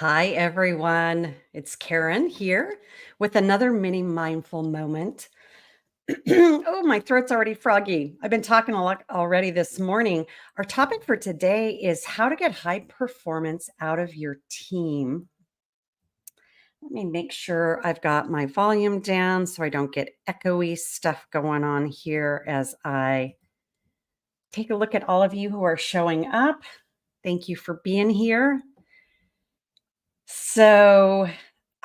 Hi, everyone. It's Karen here with another mini mindful moment. Oh, my throat's already froggy. I've been talking a lot already this morning. Our topic for today is how to get high performance out of your team. Let me make sure I've got my volume down so I don't get echoey stuff going on here as I take a look at all of you who are showing up. Thank you for being here. So,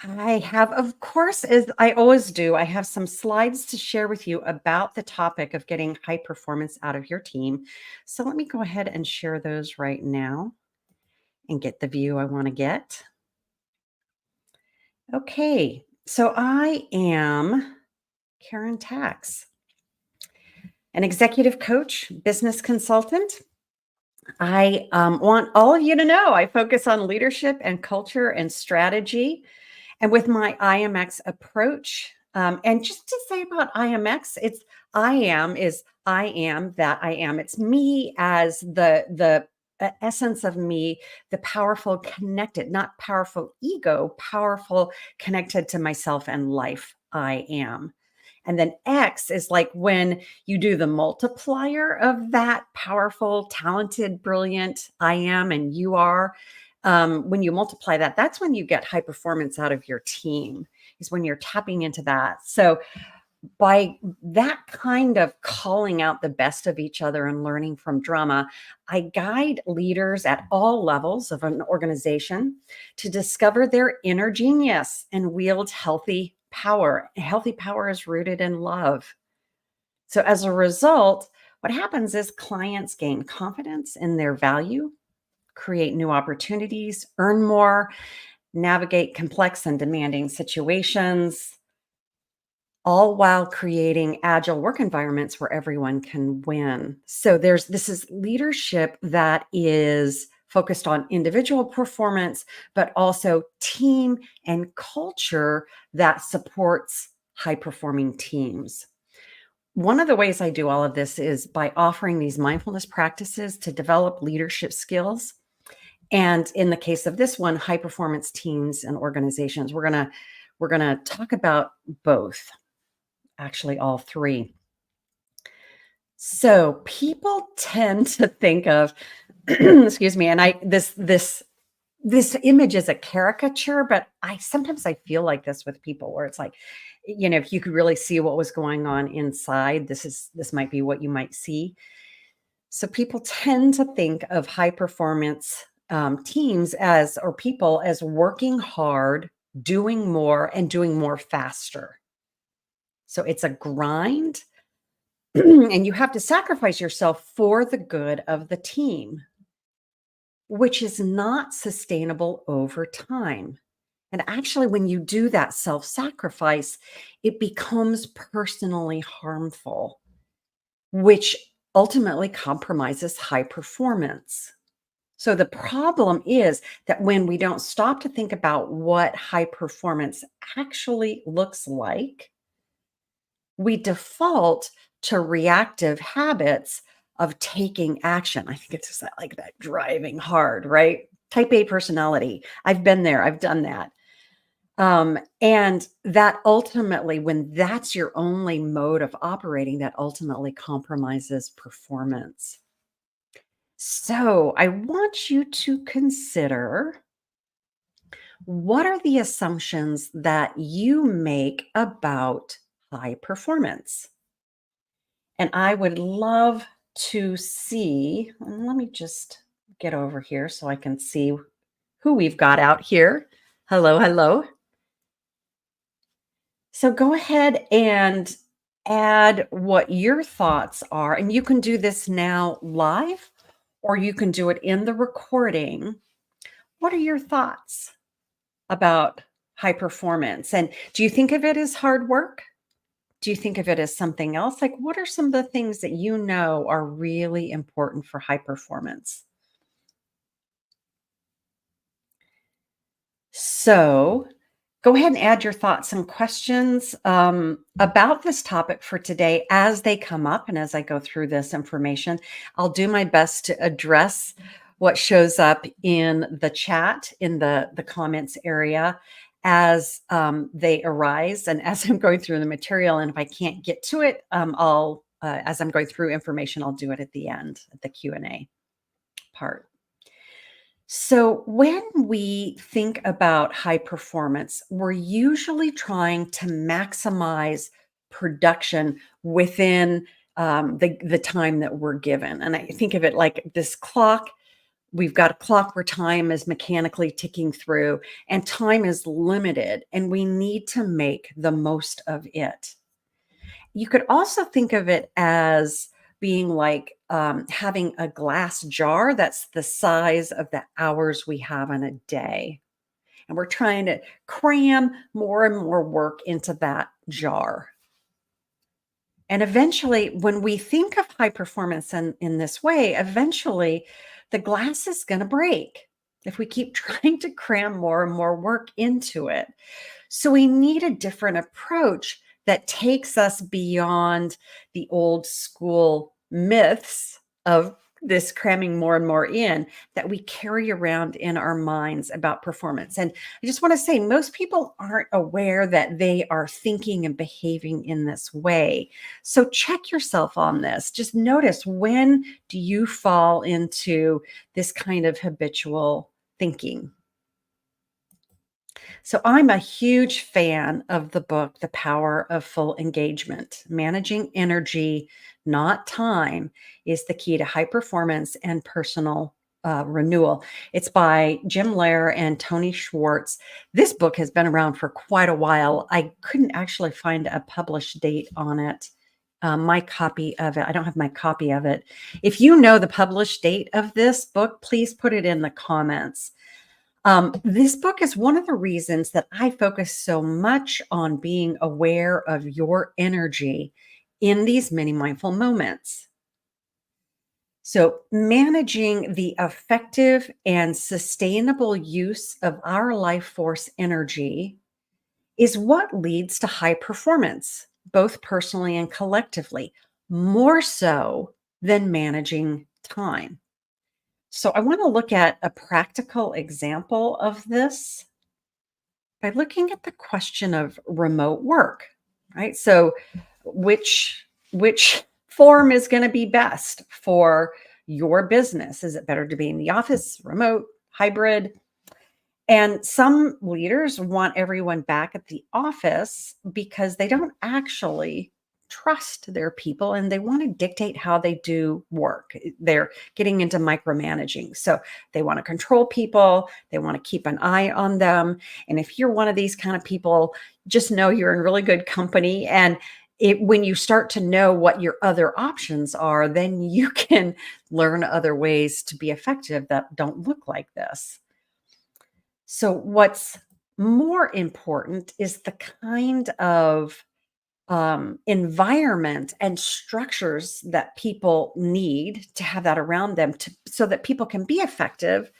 I have, of course, as I always do, I have some slides to share with you about the topic of getting high performance out of your team. So, let me go ahead and share those right now and get the view I want to get. Okay, so I am Karen Tax, an executive coach, business consultant. I want all of you to know I focus on leadership and culture and strategy. And with my IMX approach, and just to say about IMX, it's I am that I am. It's me as the essence of me, the powerful, connected, not powerful ego, powerful, connected to myself and life. I am. And then X is like when you do the multiplier of that powerful, talented, brilliant I am and you are. When you multiply that, that's when you get high performance out of your team, is when you're tapping into that. So, by that kind of calling out the best of each other and learning from drama, I guide leaders at all levels of an organization to discover their inner genius and wield healthy power. Healthy power is rooted in love. So, as a result, what happens is clients gain confidence in their value, create new opportunities, earn more, navigate complex and demanding situations, all while creating agile work environments where everyone can win. So this is leadership that is focused on individual performance, but also team and culture that supports high performing teams. One of the ways I do all of this is by offering these mindfulness practices to develop leadership skills. And in the case of this one, high performance teams and organizations, we're going to talk about both. Actually, all three. So people tend to think of, excuse me, and this image is a caricature, but I sometimes I feel like this with people where it's like, if you could really see what was going on inside, this might be what you might see. So people tend to think of high performance teams or people as working hard, doing more, and doing more faster. So it's a grind, and you have to sacrifice yourself for the good of the team, which is not sustainable over time. And actually, when you do that self sacrifice, it becomes personally harmful, which ultimately compromises high performance. So the problem is that when we don't stop to think about what high performance actually looks like, we default to reactive habits of taking action. I think it's just like that driving hard, right? Type A personality. I've been there, I've done that. And that ultimately, when that's your only mode of operating, that ultimately compromises performance. So I want you to consider, what are the assumptions that you make about high performance? And I would love to see, let me just get over here so I can see who we've got out here. Hello, hello. So go ahead and add what your thoughts are. And you can do this now live, or you can do it in the recording. What are your thoughts about high performance? And do you think of it as hard work? Do you think of it as something else? Like, what are some of the things that you know are really important for high performance? So, go ahead and add your thoughts and questions about this topic for today as they come up and as I go through this information. I'll do my best to address what shows up in the chat, in the comments area as they arise and as I'm going through the material. And if I can't get to it, I'll as I'm going through information, I'll do it at the end, at the Q&A part. So, when we think about high performance, we're usually trying to maximize production within the time that we're given. And I think of it like this clock. We've got a clock where time is mechanically ticking through, and time is limited, and we need to make the most of it. You could also think of it as being like having a glass jar that's the size of the hours we have in a day. And we're trying to cram more and more work into that jar. And eventually, when we think of high performance in this way, eventually the glass is going to break if we keep trying to cram more and more work into it. So we need a different approach that takes us beyond the old school myths of this cramming more and more in that we carry around in our minds about performance. And I just want to say, most people aren't aware that they are thinking and behaving in this way. So check yourself on this. Just notice, when do you fall into this kind of habitual thinking? So I'm a huge fan of the book, The Power of Full Engagement. Managing energy, not time, is the key to high performance and personal renewal. It's by Jim Lair and Tony Schwartz. This book has been around for quite a while. I couldn't actually find a published date on it. My copy of it, I don't have my copy of it. If you know the published date of this book, please put it in the comments. This book is one of the reasons that I focus so much on being aware of your energy in these mini mindful moments. So, managing the effective and sustainable use of our life force energy is what leads to high performance, both personally and collectively, more so than managing time. So, I want to look at a practical example of this by looking at the question of remote work, right? So which form is going to be best for your business? Is it better to be in the office, remote, hybrid? And some leaders want everyone back at the office because they don't actually trust their people and they want to dictate how they do work. They're getting into micromanaging. So they want to control people, they want to keep an eye on them. And if you're one of these kind of people, just know you're in really good company. And when you start to know what your other options are, then you can learn other ways to be effective that don't look like this. So, what's more important is the kind of environment and structures that people need to have that around them so that people can be effective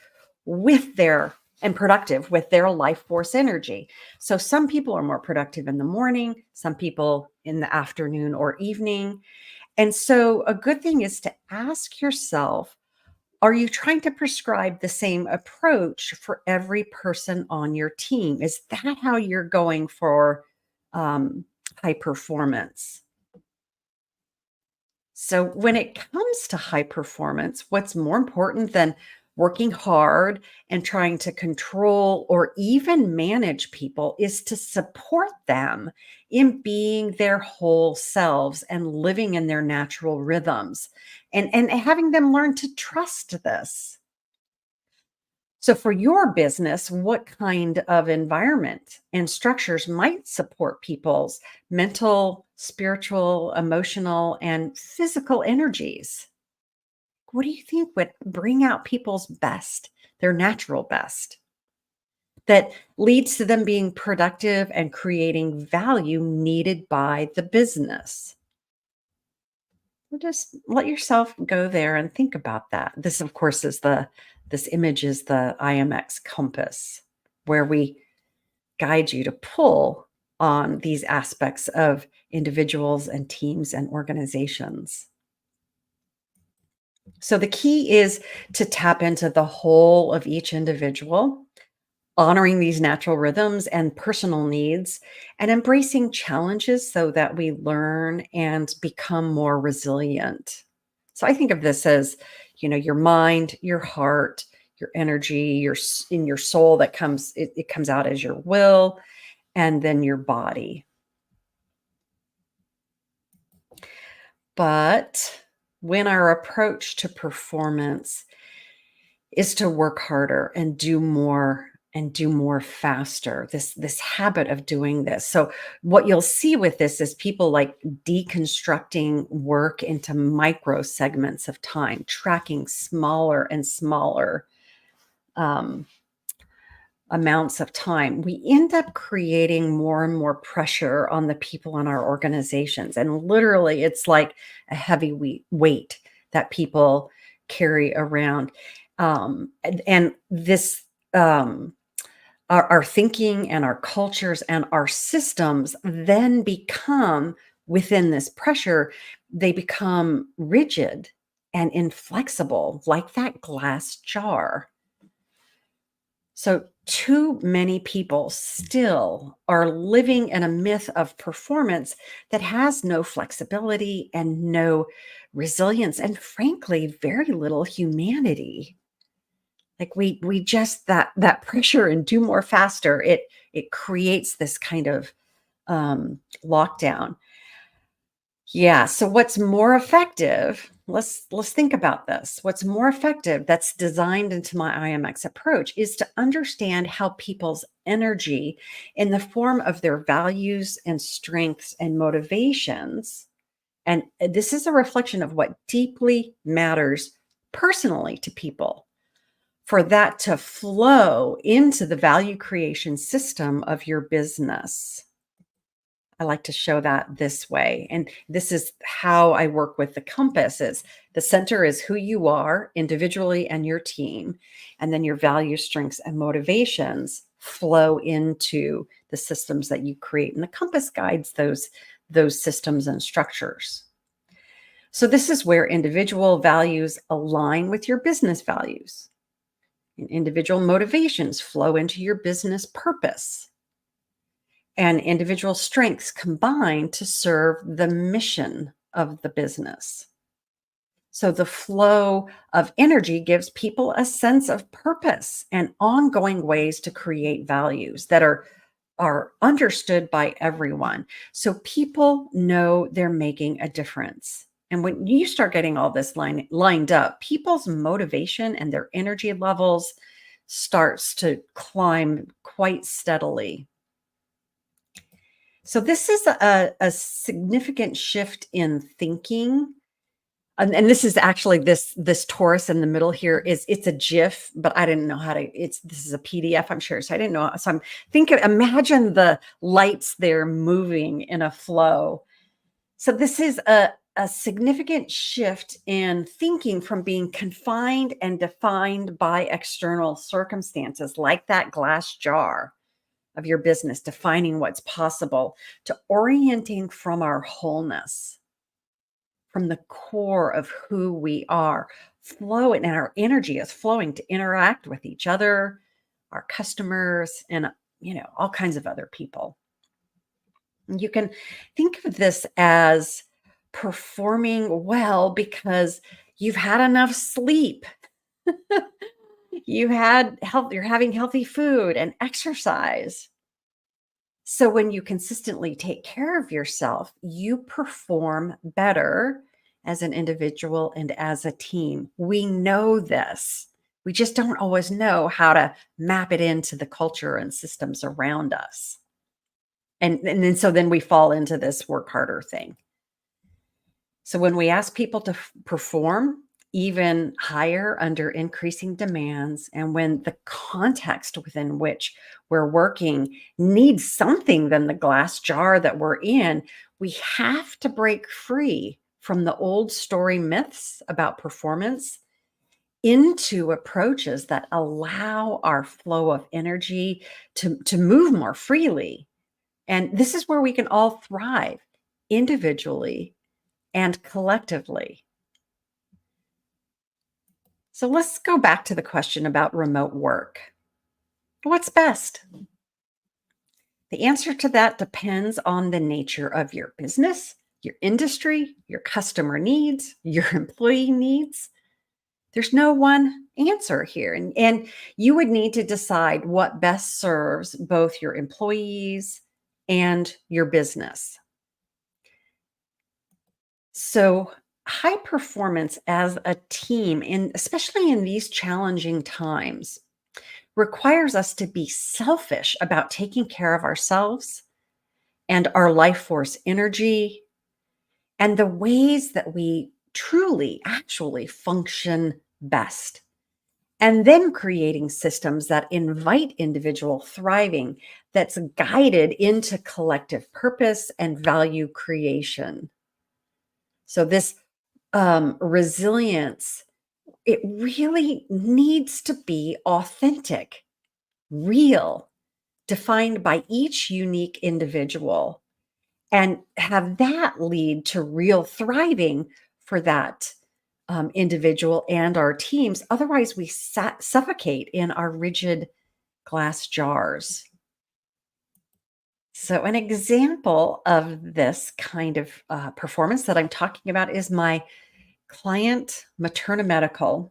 with their and productive with their life force energy. So, some people are more productive in the morning, some people in the afternoon or evening. And so, a good thing is to ask yourself, are you trying to prescribe the same approach for every person on your team? Is that how you're going for um, high performance? So, when it comes to high performance, what's more important than working hard and trying to control or even manage people is to support them in being their whole selves and living in their natural rhythms, and having them learn to trust this. So, for your business, what kind of environment and structures might support people's mental, spiritual, emotional, and physical energies? What do you think would bring out people's best, their natural best, that leads to them being productive and creating value needed by the business? Well, just let yourself go there and think about that. This, of course, is this image is the IMX compass, where we guide you to pull on these aspects of individuals and teams and organizations. So the key is to tap into the whole of each individual, honoring these natural rhythms and personal needs, and embracing challenges so that we learn and become more resilient. So I think of this as, your mind, your heart, your energy, in your soul that it comes out as your will, and then your body. But when our approach to performance is to work harder and do more faster, this habit of doing this. So what you'll see with this is people like deconstructing work into micro segments of time, tracking smaller and smaller um, amounts of time. We end up creating more and more pressure on the people in our organizations. And literally, it's like a heavy weight that people carry around. And this, our thinking and our cultures and our systems then become within this pressure, they become rigid and inflexible, like that glass jar. So, too many people still are living in a myth of performance that has no flexibility and no resilience, and frankly, very little humanity. Like we just that pressure and do more faster. It creates this kind of lockdown. Yeah, so what's more effective? Let's think about this. What's more effective that's designed into my IMX approach is to understand how people's energy in the form of their values and strengths and motivations, and this is a reflection of what deeply matters personally to people, for that to flow into the value creation system of your business. I like to show that this way. And this is how I work with the compass is the center is who you are individually and your team. And then your value, strengths, and motivations flow into the systems that you create. And the compass guides those systems and structures. So this is where individual values align with your business values. And individual motivations flow into your business purpose, and individual strengths combine to serve the mission of the business. So the flow of energy gives people a sense of purpose and ongoing ways to create values that are understood by everyone. So people know they're making a difference. And when you start getting all this lined up, people's motivation and their energy levels starts to climb quite steadily. So this is a significant shift in thinking. And this is actually this Taurus in the middle here it's a GIF, but I didn't know how to, this is a PDF, I'm sure. So I didn't know. So I'm thinking, imagine the lights there moving in a flow. So this is a significant shift in thinking from being confined and defined by external circumstances, like that glass jar of your business, defining what's possible, to orienting from our wholeness, from the core of who we are, flow, and our energy is flowing to interact with each other, our customers, and all kinds of other people. And you can think of this as performing well because you've had enough sleep. You're having healthy food and exercise. So when you consistently take care of yourself, you perform better as an individual and as a team. We know this. We just don't always know how to map it into the culture and systems around us. And then so then we fall into this work harder thing. So when we ask people to perform even higher under increasing demands, and when the context within which we're working needs something than the glass jar that we're in, we have to break free from the old story myths about performance into approaches that allow our flow of energy to move more freely. And this is where we can all thrive individually and collectively. So let's go back to the question about remote work. What's best? The answer to that depends on the nature of your business, your industry, your customer needs, your employee needs. There's no one answer here. And you would need to decide what best serves both your employees and your business. So, high performance as a team, and especially in these challenging times, requires us to be selfish about taking care of ourselves and our life force energy and the ways that we truly actually function best. And then creating systems that invite individual thriving that's guided into collective purpose and value creation. So, this resilience, it really needs to be authentic, real, defined by each unique individual, and have that lead to real thriving for that individual and our teams. Otherwise, we suffocate in our rigid glass jars. So, an example of this kind of performance that I'm talking about is my client, Materna Medical.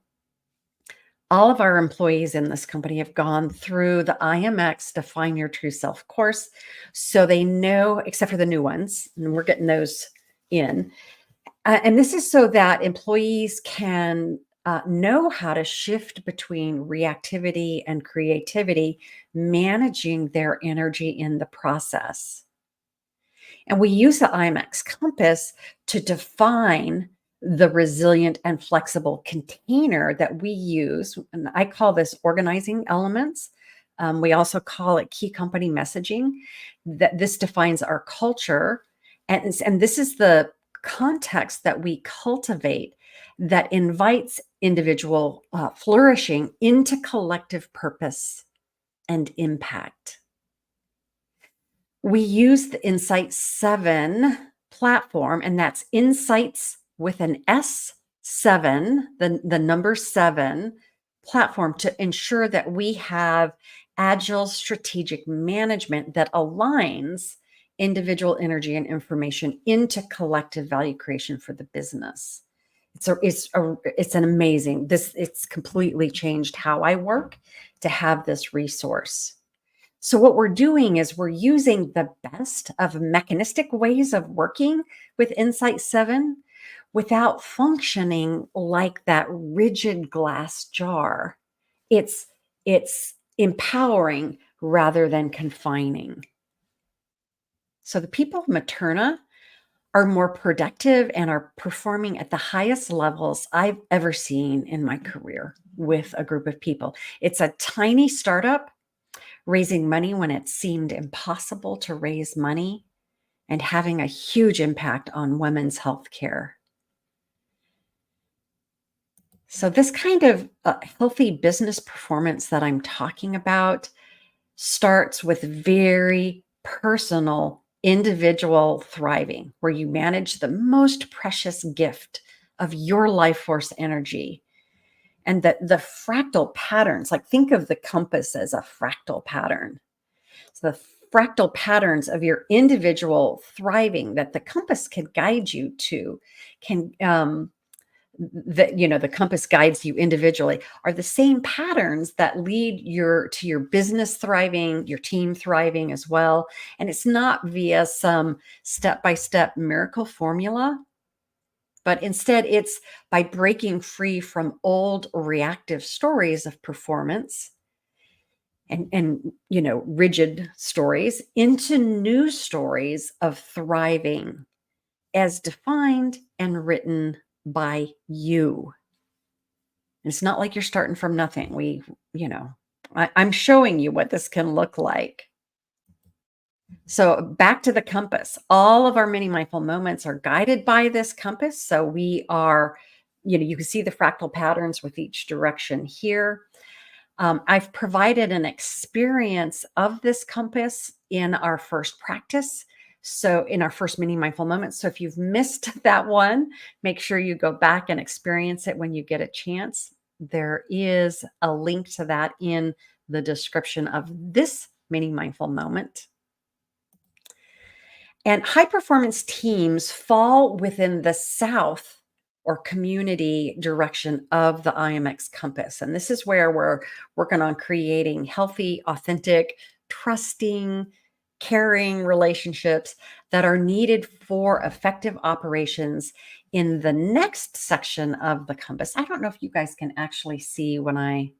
All of our employees in this company have gone through the IMX Define Your True Self course. So they know, except for the new ones, and we're getting those in. And this is so that employees can know how to shift between reactivity and creativity, managing their energy in the process. And we use the IMAX compass to define the resilient and flexible container that we use. And I call this organizing elements. We also call it key company messaging. That this defines our culture. And this is the context that we cultivate that invites individual flourishing into collective purpose and impact. We use the Insight 7 platform, and that's insights with an S, 7, the number 7 platform, to ensure that we have agile strategic management that aligns individual energy and information into collective value creation for the business. It's an amazing, it's completely changed how I work to have this resource. So, what we're doing is we're using the best of mechanistic ways of working with Insight 7 without functioning like that rigid glass jar. It's it's empowering rather than confining. So the people of Materna are more productive and are performing at the highest levels I've ever seen in my career with a group of people. It's a tiny startup raising money when it seemed impossible to raise money, and having a huge impact on women's health care. So, this kind of healthy business performance that I'm talking about starts with very personal, individual thriving, where you manage the most precious gift of your life force energy. And the fractal patterns, like think of the compass as a fractal pattern. So the fractal patterns of your individual thriving that the compass can guide you to, can the compass guides you individually, are the same patterns that lead to your business thriving, your team thriving as well. And it's not via some step-by-step miracle formula, but instead it's by breaking free from old reactive stories of performance and rigid stories into new stories of thriving as defined and written by you. It's not like you're starting from nothing. I'm showing you what this can look like. So back to the compass. All of our mini mindful moments are guided by this compass. So we are, you can see the fractal patterns with each direction here. I've provided an experience of this compass in our first practice. So in our first mini mindful moments. So if you've missed that one, make sure you go back and experience it when you get a chance. There is a link to that in the description of this mini mindful moment. And high performance teams fall within the South or community direction of the IMX compass. And this is where we're working on creating healthy, authentic, trusting, caring relationships that are needed for effective operations in the next section of the compass. I don't know if you guys can actually see when I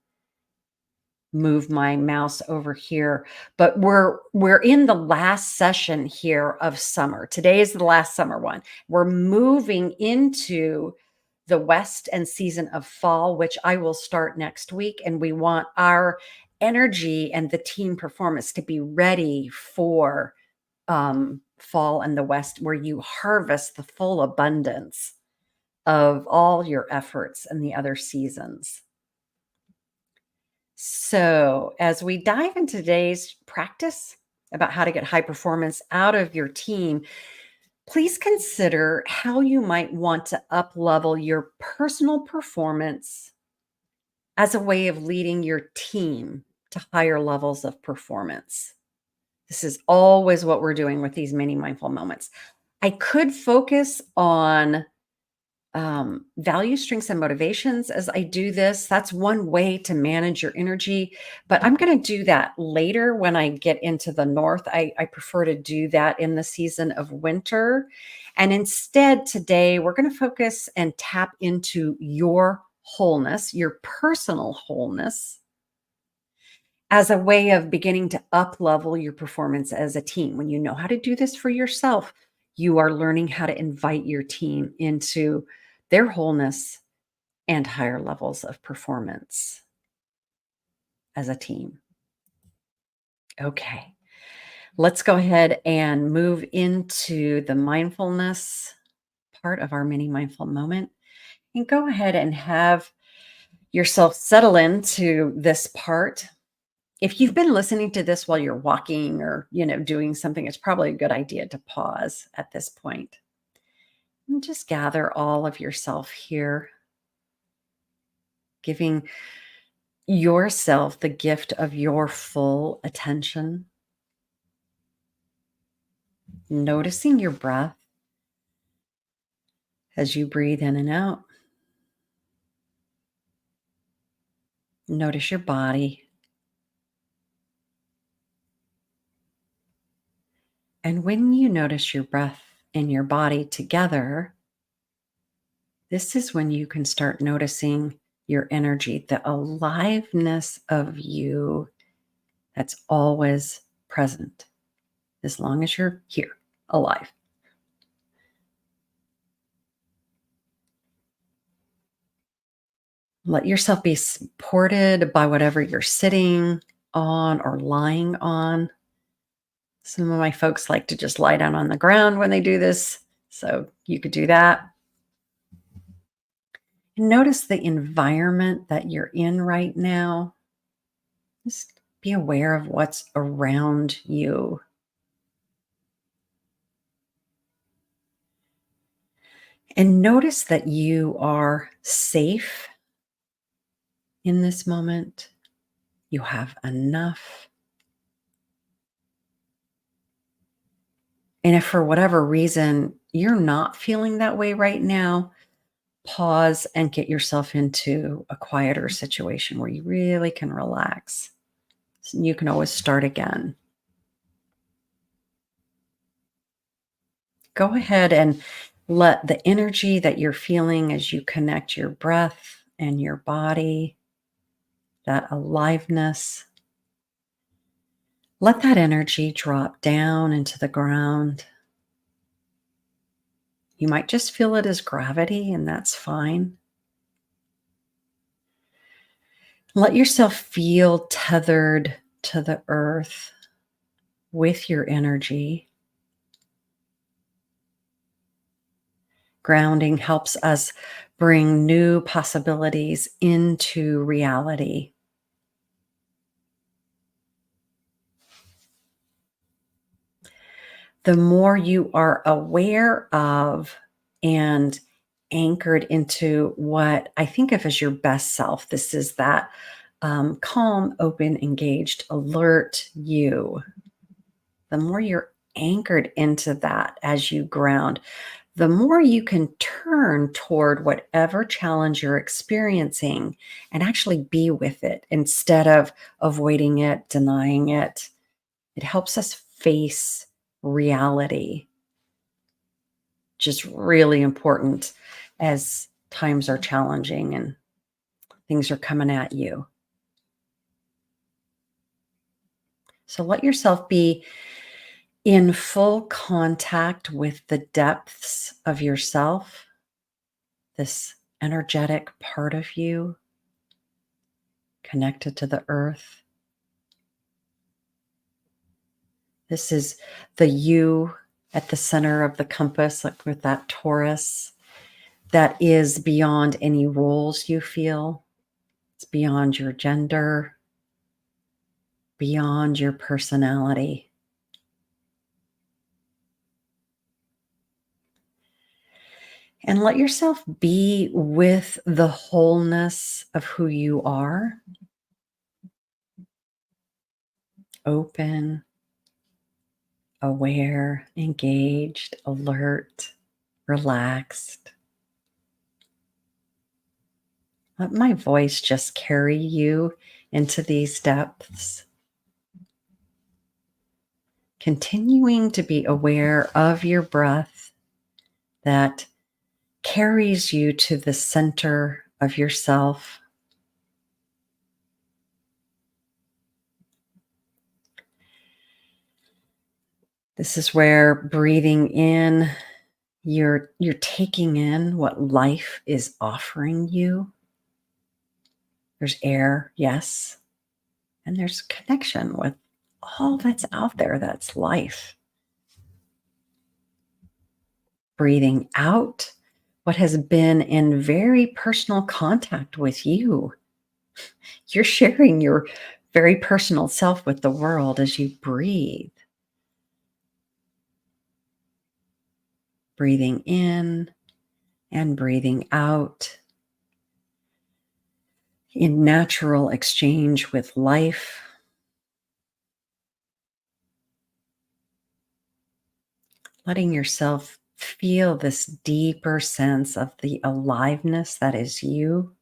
move my mouse over here, but we're in the last session here of summer. Today is the last summer one. We're moving into the west and season of fall, which I will start next week, and we want our energy and the team performance to be ready for fall and the west, where you harvest the full abundance of all your efforts and the other seasons. So, as we dive into today's practice about how to get high performance out of your team, please consider how you might want to up level your personal performance as a way of leading your team to higher levels of performance. This is always what we're doing with these mini mindful moments. I could focus on value, strengths, and motivations as I do this. That's one way to manage your energy, but I'm going to do that later when I get into the north. I prefer to do that in the season of winter. And instead, today, we're going to focus and tap into your wholeness, your personal wholeness, as a way of beginning to up level your performance as a team. When you know how to do this for yourself, you are learning how to invite your team into their wholeness and higher levels of performance as a team. Okay, let's go ahead and move into the mindfulness part of our mini mindful moment, and go ahead and have yourself settle into this part. If you've been listening to this while you're walking or, doing something, it's probably a good idea to pause at this point and just gather all of yourself here, giving yourself the gift of your full attention, noticing your breath as you breathe in and out. Notice your body. And when you notice your breath and your body together, this is when you can start noticing your energy, the aliveness of you that's always present, as long as you're here, alive. Let yourself be supported by whatever you're sitting on or lying on. Some of my folks like to just lie down on the ground when they do this, so you could do that. And notice the environment that you're in right now. Just be aware of what's around you. And notice that you are safe in this moment. You have enough. And if for whatever reason you're not feeling that way right now, pause and get yourself into a quieter situation where you really can relax. You can always start again. Go ahead and let the energy that you're feeling as you connect your breath and your body, that aliveness, let that energy drop down into the ground. You might just feel it as gravity, and that's fine. Let yourself feel tethered to the earth with your energy. Grounding helps us bring new possibilities into reality. The more you are aware of and anchored into what I think of as your best self. This is that calm, open, engaged, alert you. The more you're anchored into that as you ground, the more you can turn toward whatever challenge you're experiencing and actually be with it instead of avoiding it, denying it. It helps us face reality, just really important as times are challenging and things are coming at you. So let yourself be in full contact with the depths of yourself, this energetic part of you connected to the earth. This is the you at the center of the compass, like with that Taurus, that is beyond any roles you feel. It's beyond your gender, beyond your personality. And let yourself be with the wholeness of who you are, open, aware, engaged, alert, relaxed. Let my voice just carry you into these depths. Continuing to be aware of your breath that carries you to the center of yourself. This is where breathing in, you're taking in what life is offering you. There's air, yes, and there's connection with all that's out there that's life. Breathing out what has been in very personal contact with you. You're sharing your very personal self with the world as you breathe. Breathing in and breathing out in natural exchange with life. Letting yourself feel this deeper sense of the aliveness that is you.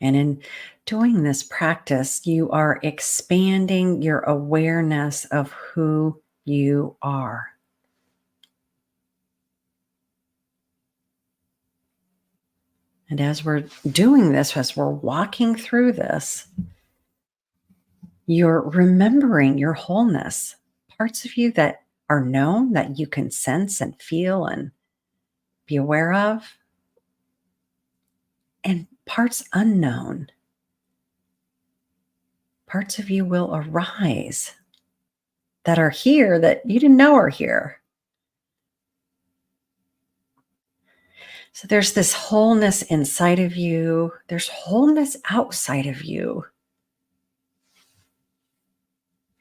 And in doing this practice, you are expanding your awareness of who you are. And as we're doing this, as we're walking through this, you're remembering your wholeness, parts of you that are known, that you can sense and feel and be aware of, and parts unknown. Parts of you will arise that are here that you didn't know are here. So there's this wholeness inside of you. There's wholeness outside of you.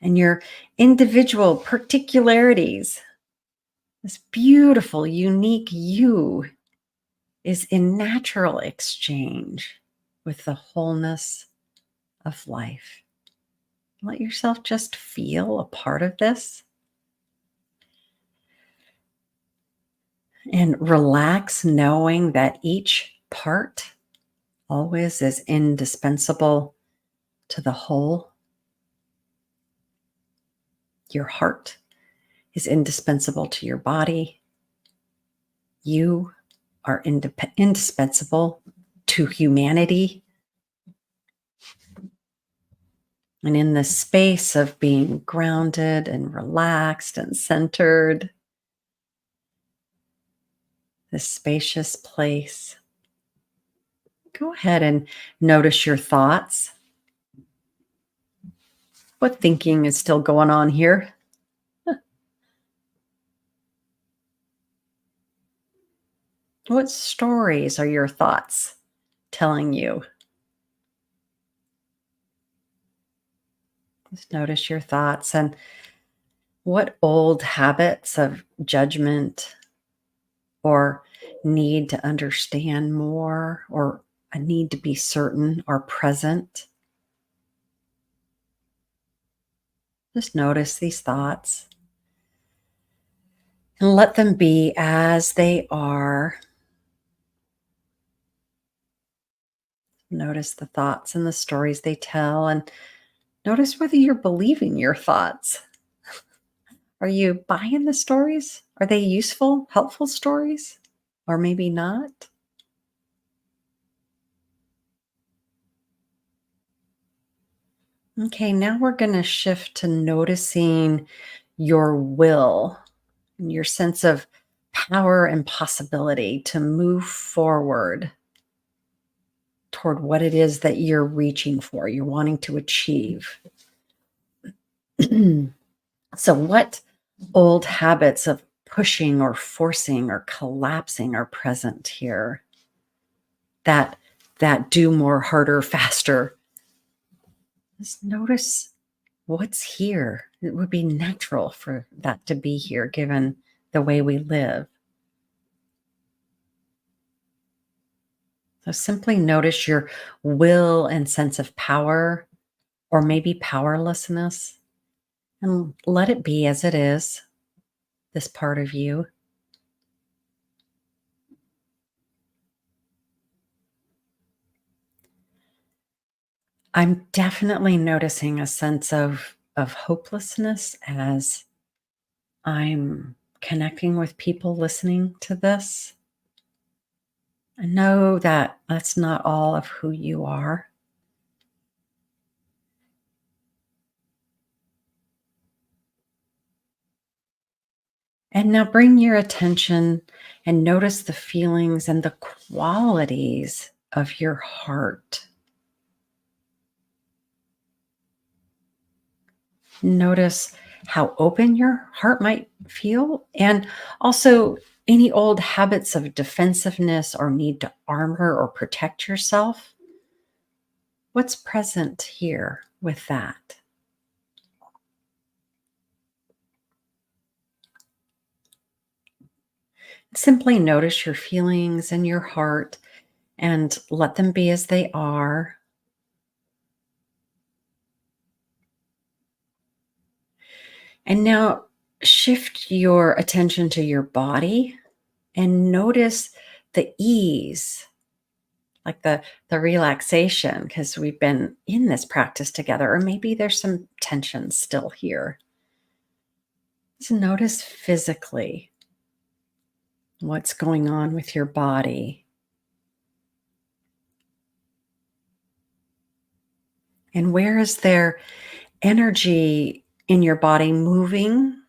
And your individual particularities, this beautiful, unique you, is in natural exchange with the wholeness of life. Let yourself just feel a part of this and relax, knowing that each part always is indispensable to the whole. Your heart is indispensable to your body. You are indispensable to humanity. And in the space of being grounded and relaxed and centered, this spacious place, go ahead and notice your thoughts. What thinking is still going on here? What stories are your thoughts telling you? Just notice your thoughts and What old habits of judgment or need to understand more or a need to be certain are present? Just notice these thoughts and let them be as they are. Notice the thoughts and the stories they tell, and notice whether you're believing your thoughts. Are you buying the stories? Are they useful, helpful stories? Or maybe not? Okay, now we're going to shift to noticing your will and your sense of power and possibility to move forward toward what it is that you're reaching for, you're wanting to achieve. So, what old habits of pushing or forcing or collapsing are present here that do more, harder, faster? Just notice what's here. It would be natural for that to be here given the way we live. So simply notice your will and sense of power or maybe powerlessness and let it be as it is, this part of you. I'm definitely noticing a sense of hopelessness as I'm connecting with people listening to this. I know that that's not all of who you are. And now bring your attention and notice the feelings and the qualities of your heart. Notice how open your heart might feel, and also any old habits of defensiveness or need to armor or protect yourself. What's present here with that? Simply notice your feelings and your heart and let them be as they are. And now shift your attention to your body and notice the ease, like the relaxation, because we've been in this practice together, or maybe there's some tension still here. Just notice physically what's going on with your body. And where is there energy in your body moving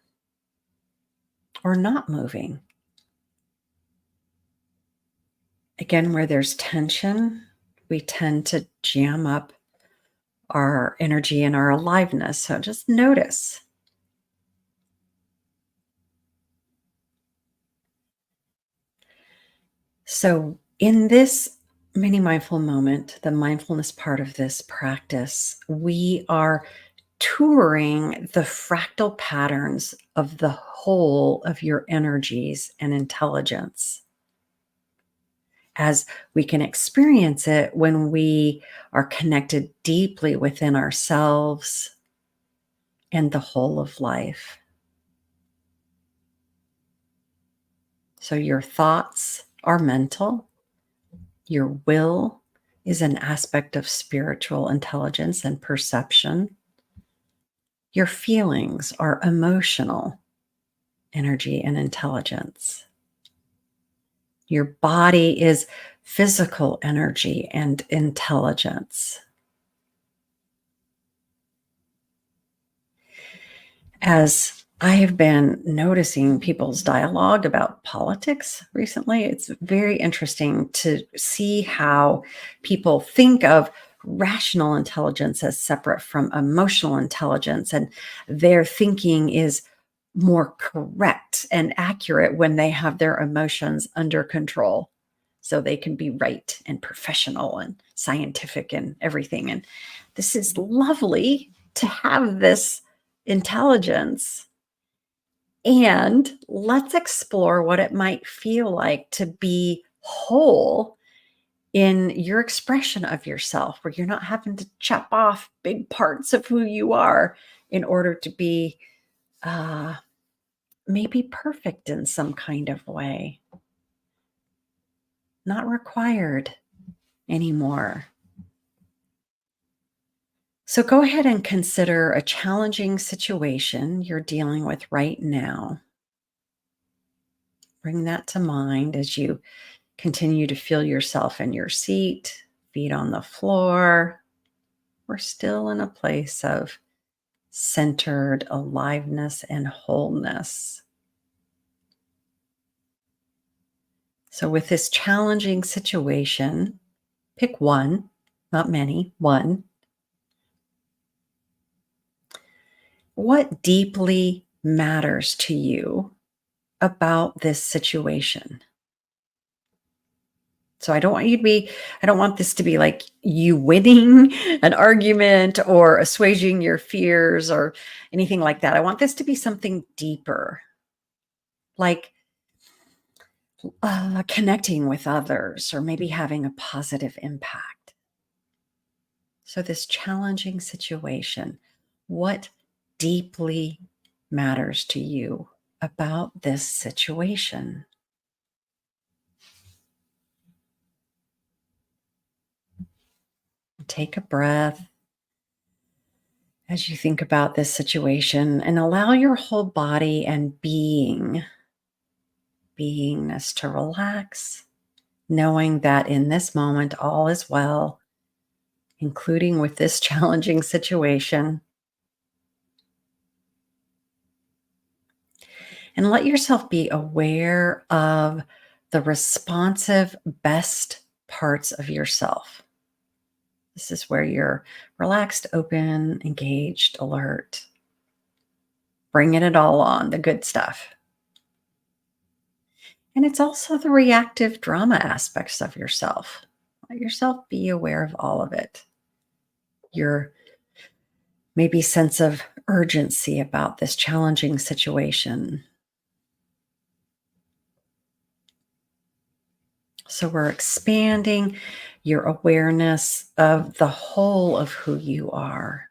or not moving? Again, where there's tension, we tend to jam up our energy and our aliveness. So just notice. So, in this mini mindful moment, the mindfulness part of this practice, we are touring the fractal patterns of the whole of your energies and intelligence as we can experience it when we are connected deeply within ourselves and the whole of life. So, your thoughts are mental, your will is an aspect of spiritual intelligence and perception. Your feelings are emotional energy and intelligence. Your body is physical energy and intelligence. As I have been noticing people's dialogue about politics recently, it's very interesting to see how people think of rational intelligence as separate from emotional intelligence, and their thinking is more correct and accurate when they have their emotions under control. So they can be right and professional and scientific and everything. And this is lovely to have this intelligence And let's explore what it might feel like to be whole in your expression of yourself, where you're not having to chop off big parts of who you are in order to be uh, maybe perfect in some kind of way, not required anymore. So go ahead and consider a challenging situation you're dealing with right now. Bring that to mind as you continue to feel yourself in your seat, feet on the floor. We're still in a place of centered aliveness and wholeness. So, with this challenging situation, pick one, not many, one. What deeply matters to you about this situation? So I don't want this to be like you winning an argument or assuaging your fears or anything like that. I want this to be something deeper, like connecting with others or maybe having a positive impact. So, this challenging situation, what deeply matters to you about this situation? Take a breath as you think about this situation and allow your whole body and beingness to relax, knowing that in this moment all is well, including with this challenging situation. And let yourself be aware of the responsive best parts of yourself. This is where you're relaxed, open, engaged, alert, bringing it all on, the good stuff. And it's also the reactive drama aspects of yourself. Let yourself be aware of all of it. Your maybe sense of urgency about this challenging situation. So we're expanding your awareness of the whole of who you are.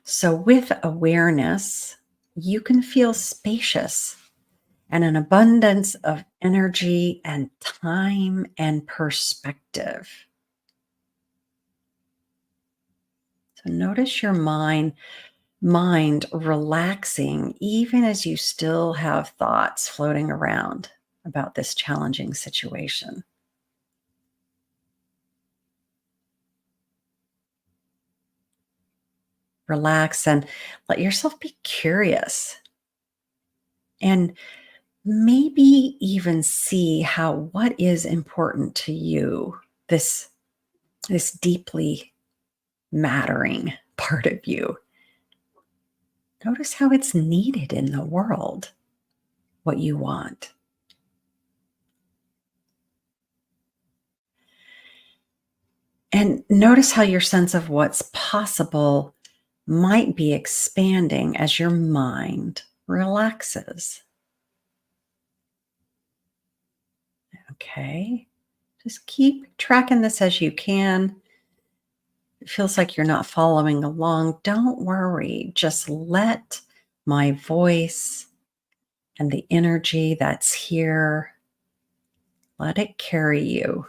So with awareness, you can feel spacious and an abundance of energy and time and perspective. So notice your mind relaxing even as you still have thoughts floating around about this challenging situation. Relax and let yourself be curious and maybe even see how what is important to you, this deeply mattering part of you. Notice how it's needed in the world, what you want. And notice how your sense of what's possible might be expanding as your mind relaxes. Okay. Just keep tracking this as you can. It feels like you're not following along. Don't worry. Just let my voice and the energy that's here, let it carry you.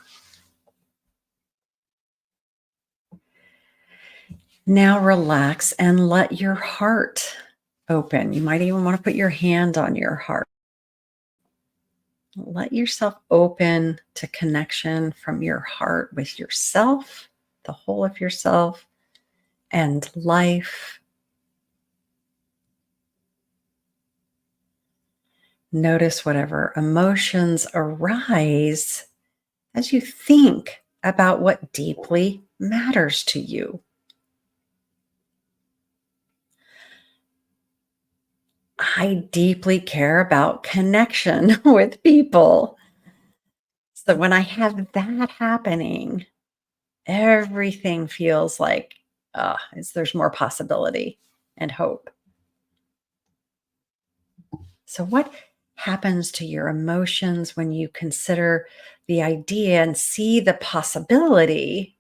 Now relax and let your heart open. You might even want to put your hand on your heart. Let yourself open to connection from your heart with yourself, the whole of yourself, and life. Notice whatever emotions arise as you think about what deeply matters to you. I deeply care about connection with people. So when I have that happening, everything feels like there's more possibility. and hope. So, what happens to your emotions when you consider the idea and see the possibility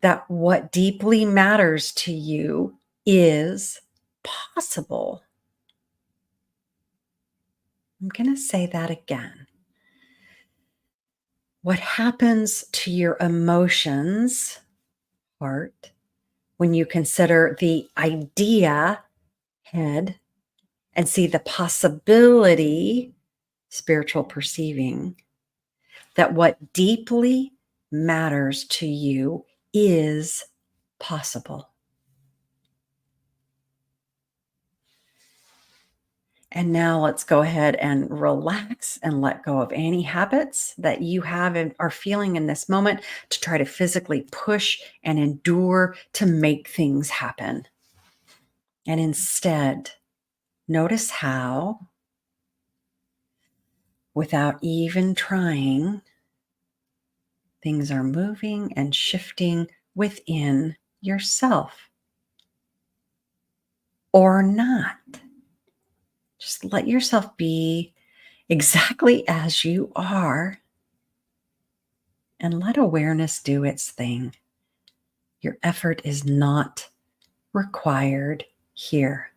that what deeply matters to you is possible? I'm going to say that again. What happens to your emotions, heart, when you consider the idea, head, and see the possibility, spiritual perceiving, that what deeply matters to you is possible? And now let's go ahead and relax and let go of any habits that you have and are feeling in this moment to try to physically push and endure to make things happen. And instead, notice how, without even trying, things are moving and shifting within yourself or not. Just let yourself be exactly as you are and let awareness do its thing. Your effort is not required here.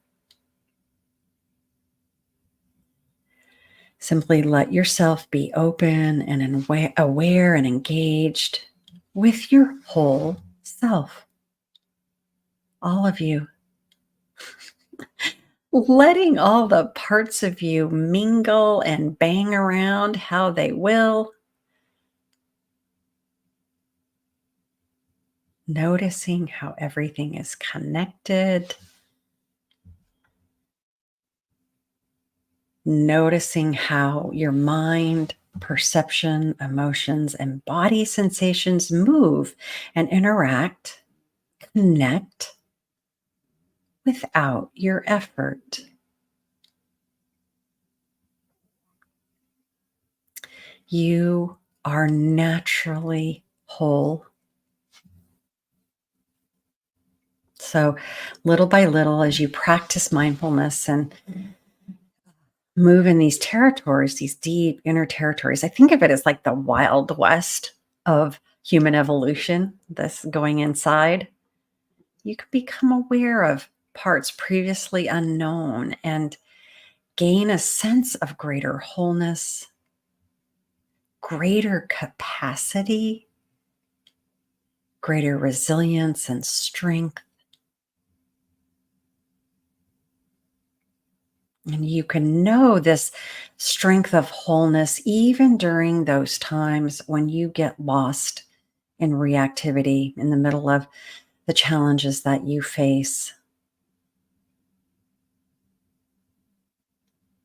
Simply let yourself be open and aware and engaged with your whole self, all of you. Letting all the parts of you mingle and bang around how they will. Noticing how everything is connected. Noticing how your mind, perception, emotions, and body sensations move and interact, connect without your effort. You are naturally whole. So, little by little, as you practice mindfulness and move in these territories, these deep inner territories, I think of it as like the wild west of human evolution, this going inside. You can become aware of parts previously unknown and gain a sense of greater wholeness, greater capacity, greater resilience and strength. And you can know this strength of wholeness even during those times when you get lost in reactivity in the middle of the challenges that you face.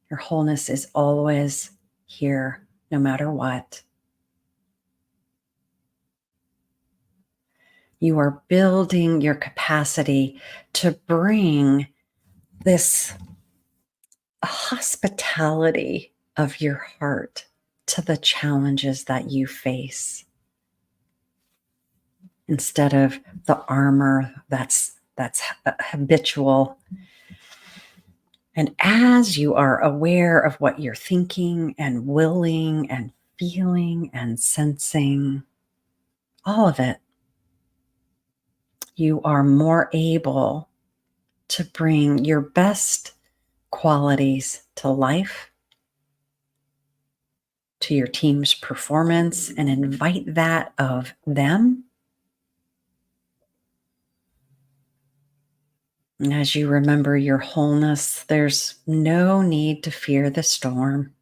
Your wholeness is always here, no matter what. You are building your capacity to bring this hospitality of your heart to the challenges that you face instead of the armor that's habitual. And as you are aware of what you're thinking and willing and feeling and sensing, all of it, you are more able to bring your best qualities to life, to your team's performance, and invite that of them. And as you remember your wholeness, there's no need to fear the storm.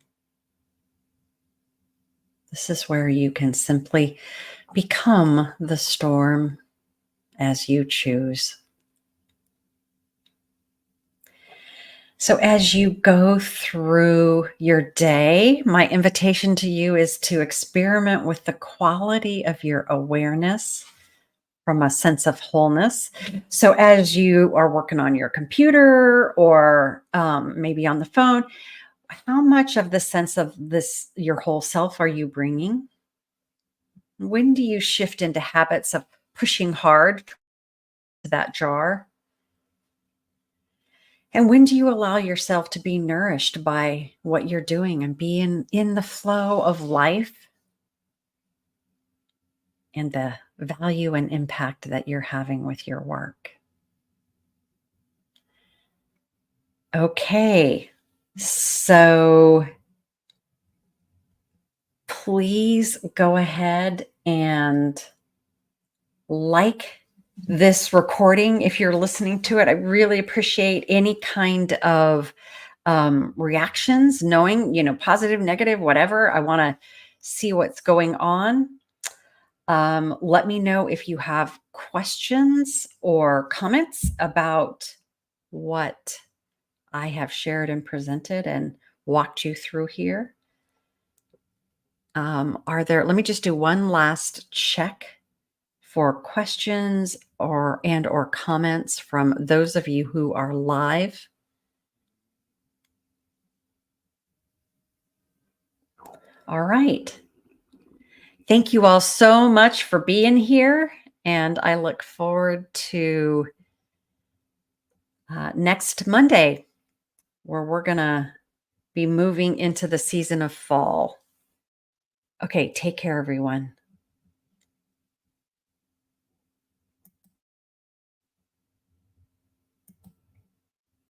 This is where you can simply become the storm as you choose. So, as you go through your day, my invitation to you is to experiment with the quality of your awareness from a sense of wholeness. So, as you are working on your computer or maybe on the phone, how much of the sense of this, your whole self, are you bringing? When do you shift into habits of pushing hard to that jar? And when do you allow yourself to be nourished by what you're doing and be in the flow of life and the value and impact that you're having with your work? Okay. So please go ahead and like this recording if you're listening to it. I really appreciate any kind of reactions, knowing, positive, negative, whatever. I want to see what's going on. Let me know if you have questions or comments about what I have shared and presented and walked you through here. Let me just do one last check for questions or comments from those of you who are live. All right. Thank you all so much for being here, and I look forward to next Monday, where we're going to be moving into the season of fall. Okay, take care, everyone.